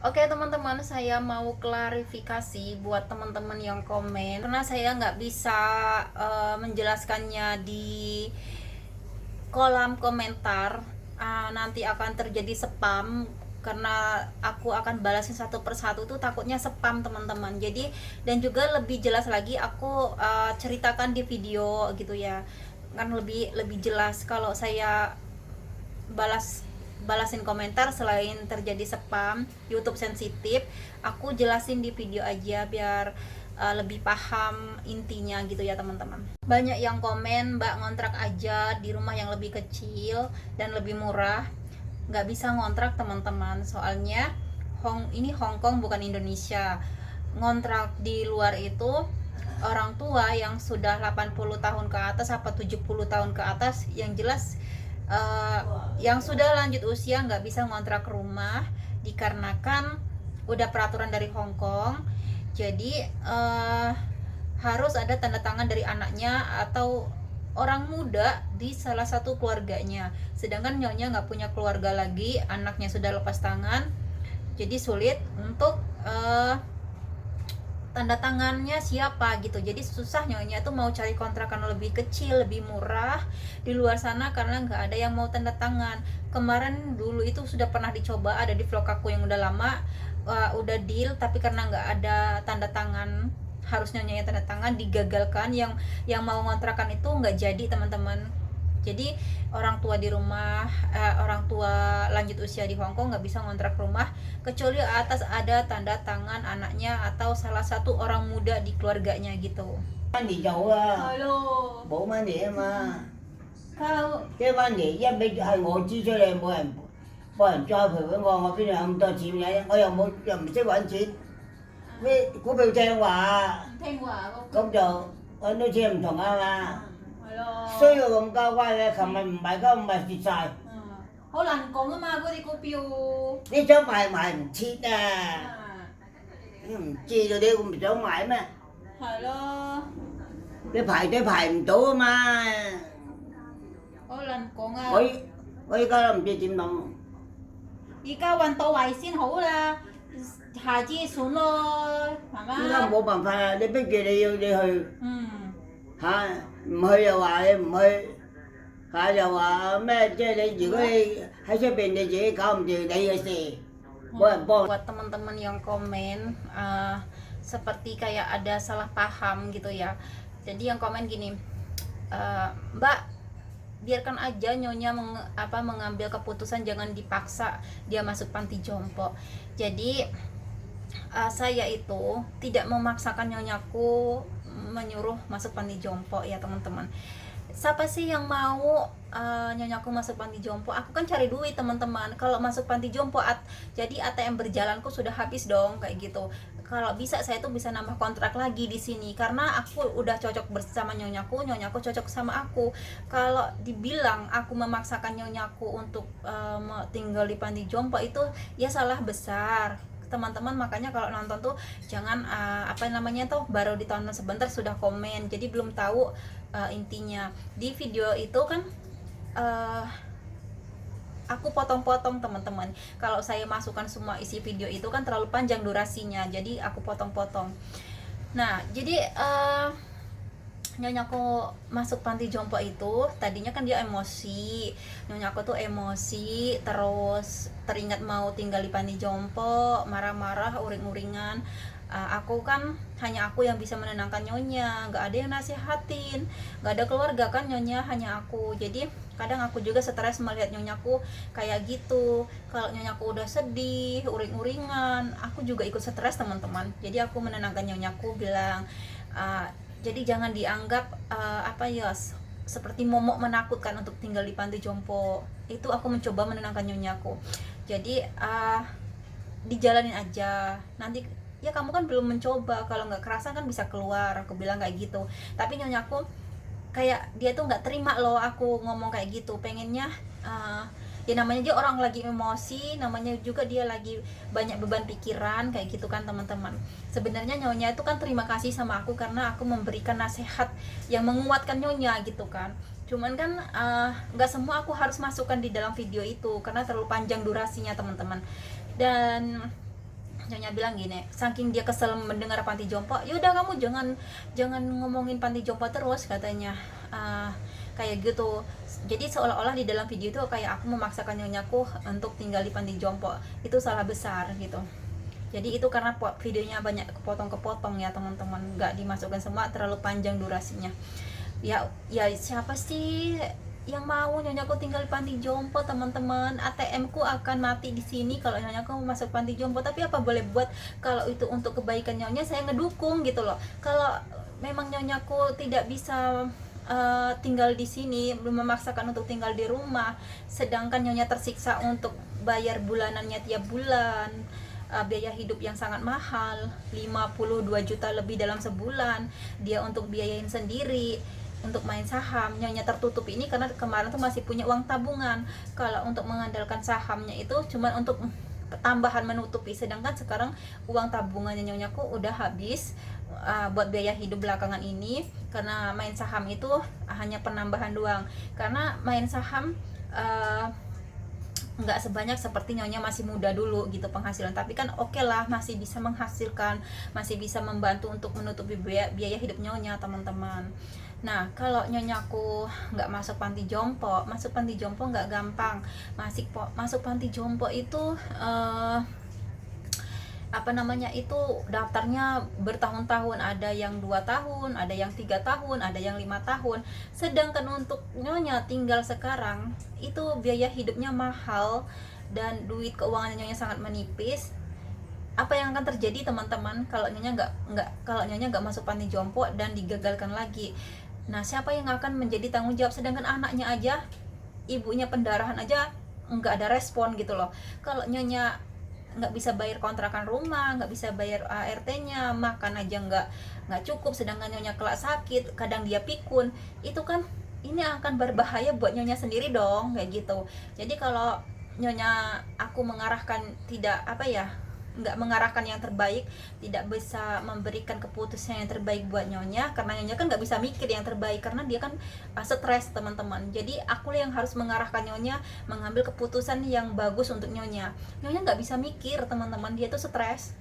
Oke teman-teman, saya mau klarifikasi buat teman-teman yang komen karena saya nggak bisa menjelaskannya di kolom komentar. Nanti akan terjadi spam karena aku akan balasin satu persatu tuh, takutnya spam teman-teman. Jadi dan juga lebih jelas lagi aku ceritakan di video gitu ya, kan lebih lebih jelas kalau saya balasin komentar. Selain terjadi spam, YouTube sensitif, aku jelasin di video aja biar lebih paham intinya gitu ya teman-teman. Banyak yang komen, Mbak ngontrak aja di rumah yang lebih kecil dan lebih murah. Nggak bisa ngontrak teman-teman, soalnya ini Hong Kong bukan Indonesia. Ngontrak di luar itu orang tua yang sudah 80 tahun ke atas apa 70 tahun ke atas, yang jelas yang sudah lanjut usia nggak bisa ngontrak rumah dikarenakan udah peraturan dari Hong Kong. Jadi harus ada tanda tangan dari anaknya atau orang muda di salah satu keluarganya. Sedangkan nyonya nggak punya keluarga lagi, anaknya sudah lepas tangan, jadi sulit untuk tanda tangannya siapa gitu. Jadi susah nyonya tuh mau cari kontrakan lebih kecil, lebih murah di luar sana karena nggak ada yang mau tanda tangan. Kemarin dulu itu sudah pernah dicoba, ada di vlog aku yang udah lama, udah deal, tapi karena nggak ada tanda tangan, harus nyonya tanda tangan, digagalkan. Yang mau kontrakan itu nggak jadi teman-teman. Jadi orang tua di rumah, orang tua lanjut usia di Hong Kong nggak bisa ngontrak rumah kecuali atas ada tanda tangan anaknya atau salah satu orang muda di keluarganya gitu. Vấn đề dầu à, Halo,冇vấn đề啊嘛。kalau 啲vấn đề一味係我支出嚟，冇人栽培俾我邊度有咁多錢嘅？我又唔識揾錢，咩股票正話，聽話咁就揾到錢唔同啊嘛。係咯，需要咁交關嘅，琴日唔係交唔係蝕晒，好難講啊嘛，嗰啲股票。你想買唔切啊，唔知道你唔想買咩？係咯，你排隊排唔到啊嘛。好難講啊。我依家都唔知點諗。而家運到位先好啦，下次算咯，係嘛？依家冇辦法啊！你逼住你去嗯，嚇，唔去又話你唔去，嚇又話咩？即係你如果你喺出邊你自己搞唔掂你嘅事，冇人幫。buat teman-teman yang komen seperti kayak ada salah paham gitu ya. Jadi yang komen gini, Mbak biarkan aja nyonya mengambil keputusan, jangan dipaksa dia masuk panti jompo. Jadi saya itu tidak memaksakan nyonyaku menyuruh masuk panti jompo ya teman-teman. Siapa sih yang mau nyonyaku masuk panti jompo? Aku kan cari duit teman-teman. Kalau masuk panti jompo jadi ATM berjalanku sudah habis dong kayak gitu. Kalau bisa saya tuh bisa nambah kontrak lagi di sini karena aku udah cocok bersama nyonyaku cocok sama aku. Kalau dibilang aku memaksakan nyonyaku untuk tinggal di panti jompo itu ya salah besar teman-teman. Makanya kalau nonton tuh jangan baru ditonton sebentar sudah komen, jadi belum tahu intinya. Di video itu kan aku potong-potong teman-teman. Kalau saya masukkan semua isi video itu kan terlalu panjang durasinya, jadi aku potong-potong. Nah jadi nyonyaku masuk panti jompo itu tadinya kan dia emosi, nyonyaku tuh emosi, terus teringat mau tinggal di panti jompo, marah-marah, uring-uringan. Aku kan hanya aku yang bisa menenangkan nyonya, nggak ada yang nasihatin, nggak ada keluarga kan nyonya, hanya aku. Jadi kadang aku juga stres melihat nyonyaku kayak gitu. Kalau nyonyaku udah sedih, uring-uringan, aku juga ikut stres teman-teman. Jadi aku menenangkan nyonyaku, bilang jadi jangan dianggap seperti momok menakutkan untuk tinggal di panti jompo. Itu aku mencoba menenangkan nyonyaku. Jadi dijalanin aja, nanti ya kamu kan belum mencoba, kalau nggak kerasa kan bisa keluar, aku bilang kayak gitu. Tapi nyonyaku kayak dia tuh nggak terima loh aku ngomong kayak gitu. Pengennya ya namanya dia orang lagi emosi, namanya juga dia lagi banyak beban pikiran kayak gitu kan teman-teman. Sebenarnya nyonya itu kan terima kasih sama aku karena aku memberikan nasihat yang menguatkan nyonya gitu kan. Cuman kan nggak semua aku harus masukkan di dalam video itu karena terlalu panjang durasinya teman-teman. Dan Nyonya bilang gini, saking dia kesel mendengar panti jompo, yaudah kamu jangan ngomongin panti jompo terus katanya. Kayak gitu. Jadi seolah-olah di dalam video itu kayak aku memaksakan nyonyaku untuk tinggal di panti jompo. Itu salah besar gitu. Jadi itu karena videonya banyak kepotong-kepotong ya teman-teman, nggak dimasukkan semua, terlalu panjang durasinya. Ya siapa sih yang mau nyonyaku tinggal di panti jompo teman-teman? ATM ku akan mati di sini kalau nyonyaku mau masuk panti jompo. Tapi apa boleh buat, kalau itu untuk kebaikan nyonya saya ngedukung gitu loh. Kalau memang nyonyaku tidak bisa tinggal di sini, belum memaksakan untuk tinggal di rumah, sedangkan nyonya tersiksa untuk bayar bulanannya tiap bulan, biaya hidup yang sangat mahal, 52 juta lebih dalam sebulan, dia untuk biayain sendiri, untuk main saham. Nyonya tertutup ini karena kemarin tuh masih punya uang tabungan. Kalau untuk mengandalkan sahamnya itu cuma untuk tambahan menutupi, sedangkan sekarang uang tabungannya Nyonyaku udah habis buat biaya hidup belakangan ini, karena main saham itu hanya penambahan doang. Karena main saham nggak sebanyak seperti Nyonya masih muda dulu gitu penghasilan, tapi kan oke lah, masih bisa menghasilkan, masih bisa membantu untuk menutupi biaya hidup Nyonya teman-teman. Nah kalau Nyonyaku nggak masuk panti jompo nggak gampang. Masuk panti jompo itu daftarnya bertahun-tahun, ada yang 2 tahun, ada yang 3 tahun, ada yang 5 tahun. Sedangkan untuk Nyonya tinggal sekarang itu biaya hidupnya mahal dan duit keuangan Nyonya sangat menipis. Apa yang akan terjadi teman-teman kalau Nyonya nggak masuk panti jompo dan digagalkan lagi? Nah siapa yang akan menjadi tanggung jawab? Sedangkan anaknya aja, ibunya pendarahan aja nggak ada respon gitu loh. Kalau Nyonya nggak bisa bayar kontrakan rumah, nggak bisa bayar ART-nya, makan aja nggak cukup, sedangkan Nyonya kelak sakit, kadang dia pikun, itu kan ini akan berbahaya buat Nyonya sendiri dong, kayak gitu. Jadi kalau Nyonya aku mengarahkan nggak mengarahkan yang terbaik, tidak bisa memberikan keputusan yang terbaik buat Nyonya, karena Nyonya kan nggak bisa mikir yang terbaik karena dia kan stres teman-teman. Jadi aku yang harus mengarahkan Nyonya mengambil keputusan yang bagus untuk Nyonya. Nyonya nggak bisa mikir teman-teman, dia tuh stres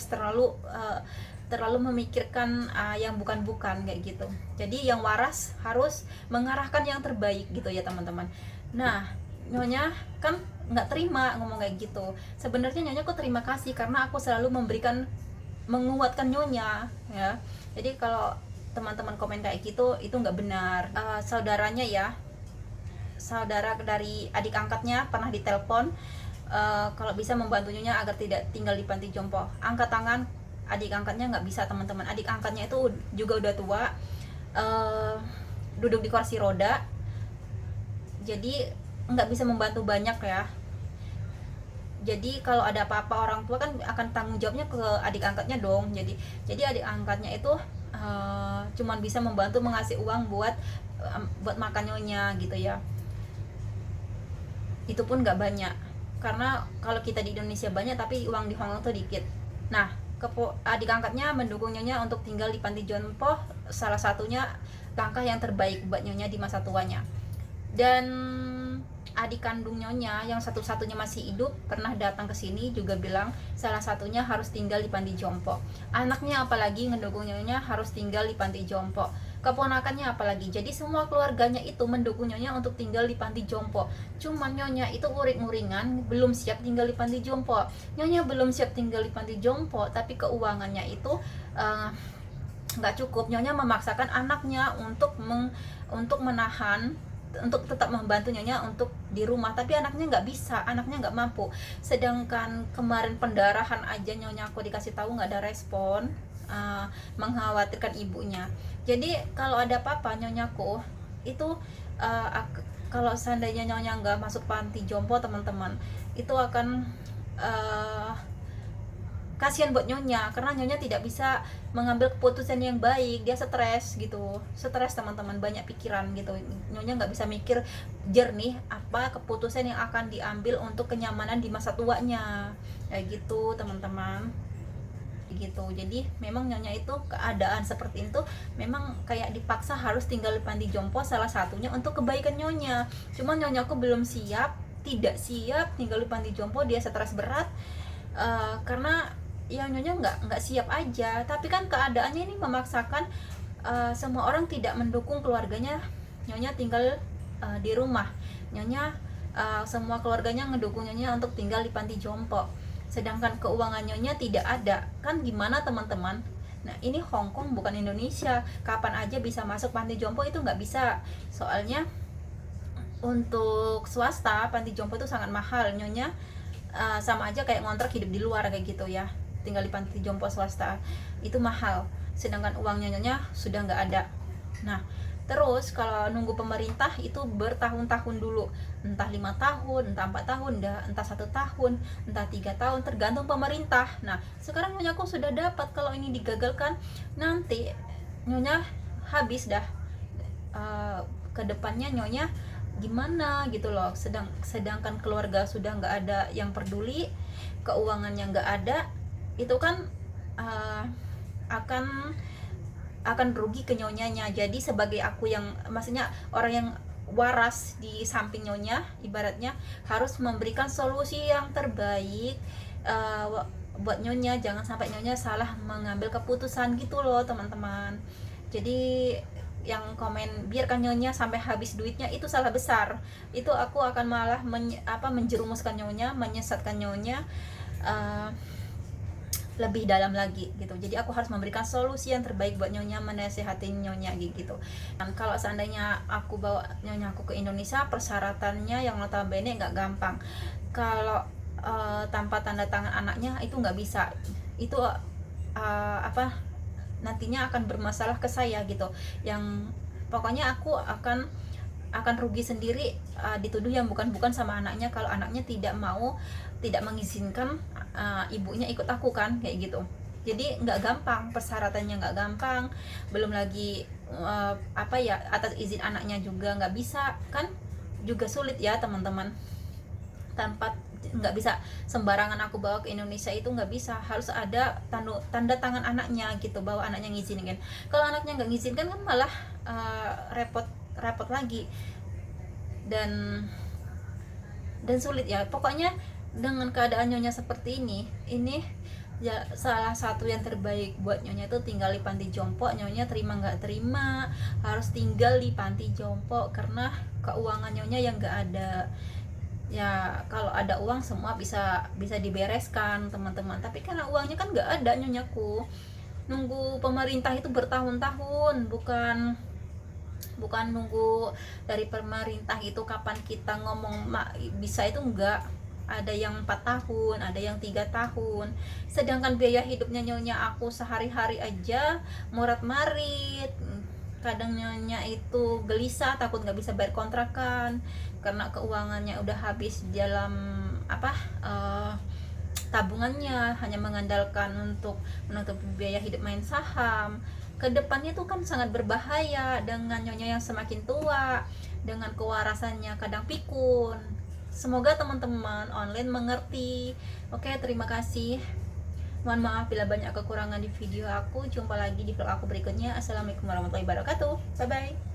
terlalu memikirkan yang bukan-bukan kayak gitu. Jadi yang waras harus mengarahkan yang terbaik gitu ya teman-teman. Nah Nyonya kan nggak terima ngomong kayak gitu. Sebenarnya Nyonya kok terima kasih karena aku selalu menguatkan Nyonya ya. Jadi kalau teman-teman komen kayak gitu itu nggak benar. Saudaranya ya, saudara dari adik angkatnya pernah ditelepon kalau bisa membantu Nyonya agar tidak tinggal di panti jompo. Angkat tangan, adik angkatnya nggak bisa teman-teman. Adik angkatnya itu juga udah tua, duduk di kursi roda, jadi nggak bisa membantu banyak ya. Jadi kalau ada apa-apa orang tua kan akan tanggung jawabnya ke adik angkatnya dong. Jadi adik angkatnya itu cuman bisa membantu mengasih uang buat makan Nyonya gitu ya. Itu pun nggak banyak, karena kalau kita di Indonesia banyak tapi uang di Hong Kong tuh dikit. Nah adik angkatnya mendukung Nyonya untuk tinggal di panti jompo, salah satunya langkah yang terbaik buat Nyonya di masa tuanya. Dan adik kandung Nyonya yang satu-satunya masih hidup pernah datang ke sini juga bilang salah satunya harus tinggal di panti jompo. Anaknya apalagi ngedukung Nyonya harus tinggal di panti jompo. Keponakannya apalagi. Jadi semua keluarganya itu mendukung Nyonya untuk tinggal di panti jompo. Cuman Nyonya itu uring-uringan belum siap tinggal di panti jompo. Nyonya belum siap tinggal di panti jompo, tapi keuangannya itu nggak cukup. Nyonya memaksakan anaknya untuk menahan, untuk tetap membantu Nyonya untuk di rumah, tapi anaknya nggak bisa, anaknya nggak mampu. Sedangkan kemarin pendarahan aja Nyonya aku dikasih tahu nggak ada respon, mengkhawatirkan ibunya. Jadi kalau ada apa-apa Nyonyaku itu kalau seandainya Nyonya nggak masuk panti jompo teman-teman, itu akan kasihan buat Nyonya, karena Nyonya tidak bisa mengambil keputusan yang baik. Dia stres gitu, stres teman-teman, banyak pikiran gitu. Nyonya nggak bisa mikir jernih apa keputusan yang akan diambil untuk kenyamanan di masa tuanya, kayak gitu teman-teman gitu. Jadi memang Nyonya itu keadaan seperti itu memang kayak dipaksa harus tinggal di panti jompo, salah satunya untuk kebaikan Nyonya. Cuman Nyonya aku belum siap, tidak siap tinggal di panti jompo, dia stres berat. karena ya nyonya nggak siap aja, tapi kan keadaannya ini memaksakan, semua orang tidak mendukung keluarganya nyonya tinggal di rumah. Nyonya semua keluarganya ngedukung nyonya untuk tinggal di panti jompo, sedangkan keuangan nyonya tidak ada. Kan gimana teman-teman? Nah ini Hong Kong bukan Indonesia, kapan aja bisa masuk panti jompo itu nggak bisa. Soalnya untuk swasta panti jompo itu sangat mahal nyonya, sama aja kayak ngontrak hidup di luar kayak gitu ya. Tinggal di panti jompo swasta itu mahal, sedangkan uangnya nyonya sudah nggak ada. Nah terus kalau nunggu pemerintah itu bertahun-tahun dulu, entah 5 tahun, entah 4 tahun, entah 1 tahun, entah 3 tahun, tergantung pemerintah. Nah sekarang nyonya aku sudah dapat. Kalau ini digagalkan nanti nyonya habis dah, kedepannya nyonya gimana gitu loh. Sedangkan keluarga sudah nggak ada yang peduli, keuangannya nggak ada, itu kan akan rugi ke nyonyanya. Jadi sebagai aku yang maksudnya orang yang waras di samping nyonya, ibaratnya harus memberikan solusi yang terbaik buat nyonya. Jangan sampai nyonya salah mengambil keputusan gitu loh teman-teman. Jadi yang komen biarkan nyonya sampai habis duitnya itu salah besar. Itu aku akan malah menjerumuskan nyonya, menyesatkan nyonya lebih dalam lagi gitu. Jadi aku harus memberikan solusi yang terbaik buat nyonya, menasehatin nyonya gitu. Dan kalau seandainya aku bawa nyonya aku ke Indonesia, persyaratannya yang notabene nggak gampang. Kalau tanpa tanda tangan anaknya itu nggak bisa. Itu nantinya akan bermasalah ke saya gitu. Yang pokoknya aku akan rugi sendiri, dituduh yang bukan-bukan sama anaknya kalau anaknya tidak mengizinkan ibunya ikut aku kan kayak gitu. Jadi nggak gampang, persyaratannya nggak gampang, belum lagi atas izin anaknya juga nggak bisa kan, juga sulit ya teman-teman. Nggak bisa sembarangan aku bawa ke Indonesia, itu nggak bisa, harus ada tanda tangan anaknya gitu, bahwa anaknya ngizinkan. Kalau anaknya nggak ngizinkan kan malah repot lagi dan sulit ya. Pokoknya dengan keadaan nyonya seperti ini ya salah satu yang terbaik buat nyonya itu tinggal di panti jompo. Nyonya terima nggak terima harus tinggal di panti jompo karena keuangan nyonya yang nggak ada. Ya kalau ada uang semua bisa dibereskan teman-teman, tapi karena uangnya kan nggak ada, nyonya nunggu pemerintah itu bertahun-tahun, bukan nunggu dari pemerintah itu kapan kita ngomong bisa, itu enggak. Ada yang 4 tahun, ada yang 3 tahun. Sedangkan biaya hidupnya nyonya aku sehari-hari aja morat-marit. Kadang nyonya itu gelisah, takut nggak bisa bayar kontrakan karena keuangannya udah habis dalam tabungannya, hanya mengandalkan untuk menutup biaya hidup main saham. Kedepannya tuh kan sangat berbahaya dengan nyonya yang semakin tua, dengan kewarasannya kadang pikun. Semoga teman-teman online mengerti. Oke, terima kasih. Mohon maaf bila banyak kekurangan di video aku. Jumpa lagi di vlog aku berikutnya. Assalamualaikum warahmatullahi wabarakatuh. Bye bye.